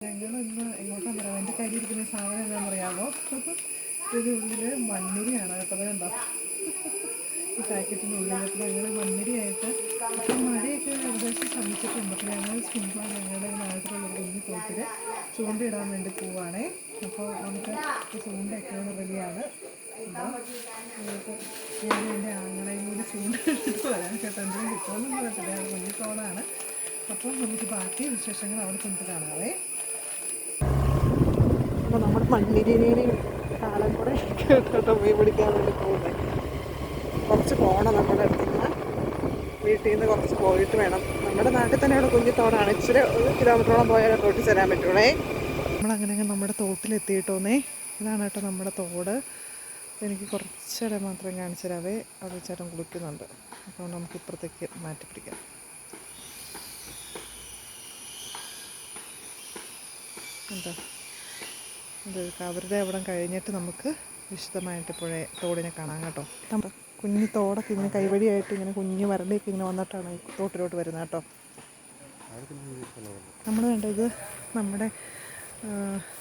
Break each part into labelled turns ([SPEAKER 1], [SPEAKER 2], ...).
[SPEAKER 1] ഞങ്ങളിന്ന് എങ്ങോട്ടാണ് പറയാം, എൻ്റെ കയ്യിലിരിക്കുന്ന സാധനം എന്താണെന്ന് അറിയാമോ? ഇതിനുള്ളിൽ മണ്ണിരയാണ് കേട്ടോ. കണ്ടോ ഈ പാക്കറ്റിനുള്ളിൽ. അപ്പോൾ ഞങ്ങൾ മണ്ണിരയായിട്ട് ഇപ്പം മഴയൊക്കെ ഏകദേശം ശമിച്ചിട്ടുണ്ട്. അപ്പോൾ ഞങ്ങൾ ഞങ്ങളുടെ നാട്ടിലുള്ള കുഞ്ഞു തോട്ടിൽ ചൂണ്ടയിടാൻ വേണ്ടി പോവുകയാണേ. അപ്പോൾ നമുക്ക് ചൂണ്ടയൊക്കെ റെഡിയാണ്. അപ്പോൾ നമുക്ക് ഞാൻ എൻ്റെ ആങ്ങളെയും കൂടി ചൂണ്ട ഇട്ടിട്ട് വരാൻ കേട്ടോ. എന്തെങ്കിലും കിട്ടുമെന്നും പറയത്തില്ല, കുഞ്ഞു തോടാണ്. അപ്പോൾ നമുക്ക് ബാക്കി വിശേഷങ്ങൾ അവിടെ ചെന്നിട്ട് കാണാവേ. അപ്പോൾ നമ്മൾ മണ്ണിരേനെയും കാലം കൂടെ കേട്ടോ മീൻ പിടിക്കാൻ വേണ്ടി പോകുന്നത്. കുറച്ച് പോകണം നമ്മുടെ അടുത്ത് നിന്ന്, വീട്ടിൽ നിന്ന് കുറച്ച് പോയിട്ട് വേണം. നമ്മുടെ നാട്ടിൽ തന്നെയുള്ള കുഞ്ഞിത്തോടാണ്. ഇച്ചിരി 1 കിലോമീറ്ററോളം പോയാൽ തോട്ടിൽ തരാൻ പറ്റുള്ളേ. നമ്മളങ്ങനെ നമ്മുടെ തോട്ടിലെത്തിയിട്ടോന്നേ. ഇതാണ് കേട്ടോ നമ്മുടെ തോട്. എനിക്ക് കുറച്ചേരം മാത്രം കാണിച്ചു തരാവേ. അത് ചേട്ടൻ കുളിക്കുന്നുണ്ട്. അപ്പോൾ നമുക്ക് ഇപ്പുറത്തേക്ക് മാറ്റി പിടിക്കാം. എന്താ ഇത് അവരുടെ അവിടെ കഴിഞ്ഞിട്ട് നമുക്ക് വിശദമായിട്ട് തോടിനെ കാണാം കേട്ടോ. കുഞ്ഞു തോടൊക്കെ ഇങ്ങനെ കൈവഴിയായിട്ട് ഇങ്ങനെ കുഞ്ഞു വരണ്ടിയൊക്കെ ഇങ്ങനെ വന്നിട്ടാണ് ഈ തോട്ടിലോട്ട് വരുന്നത് കേട്ടോ. നമ്മൾ വേണ്ടത് ഇത് നമ്മുടെ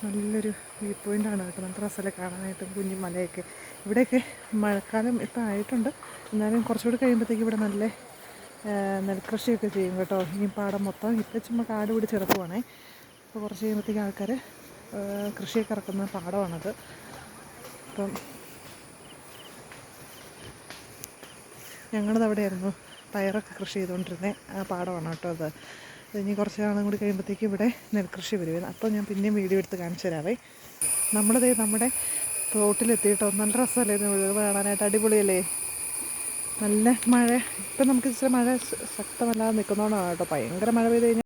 [SPEAKER 1] നല്ലൊരു വ്യൂ പോയിൻ്റാണ് കേട്ടോ. നല്ല രസമല്ലേ കാണാനായിട്ടും. കുഞ്ഞു മലയൊക്കെ ഇവിടെയൊക്കെ മഴക്കാലം ഇപ്പം ആയിട്ടുണ്ട്. എന്നാലും കുറച്ചുകൂടി കഴിയുമ്പോഴത്തേക്ക് ഇവിടെ നല്ല നെൽകൃഷിയൊക്കെ ചെയ്യും കേട്ടോ. ഈ പാടം മൊത്തം ഇപ്പം ചുമ്മാ കാട് പിടിച്ച് കിടക്കുവാണേ. അപ്പോൾ കുറച്ച് കഴിയുമ്പോഴത്തേക്ക് ആൾക്കാർ കൃഷിയൊക്കെ ഇറക്കുന്ന പാടമാണത്. അപ്പം ഞങ്ങളത് അവിടെയായിരുന്നു പയറൊക്കെ കൃഷി ചെയ്തുകൊണ്ടിരുന്നത്. ആ പാടമാണ് കേട്ടോ അത്. ഇനി കുറച്ച് നാളും കൂടി കഴിയുമ്പോഴത്തേക്ക് ഇവിടെ നെൽകൃഷി വരുവേ. അപ്പോൾ ഞാൻ പിന്നെയും വീഡിയോ എടുത്ത് കാണിച്ചു തരാവേ. നമ്മുടെ തോട്ടിലെത്തിയിട്ടോ. നല്ല രസമല്ലേ ഇത് കാണാനായിട്ട്, അടിപൊളിയല്ലേ. നല്ല മഴ ഇപ്പം നമുക്ക് ഇച്ചിരി മഴ ശക്തമല്ലാതെ നിൽക്കുന്നതുകൊണ്ടാണ് കേട്ടോ. ഭയങ്കര മഴ പെയ്ത് കഴിഞ്ഞാൽ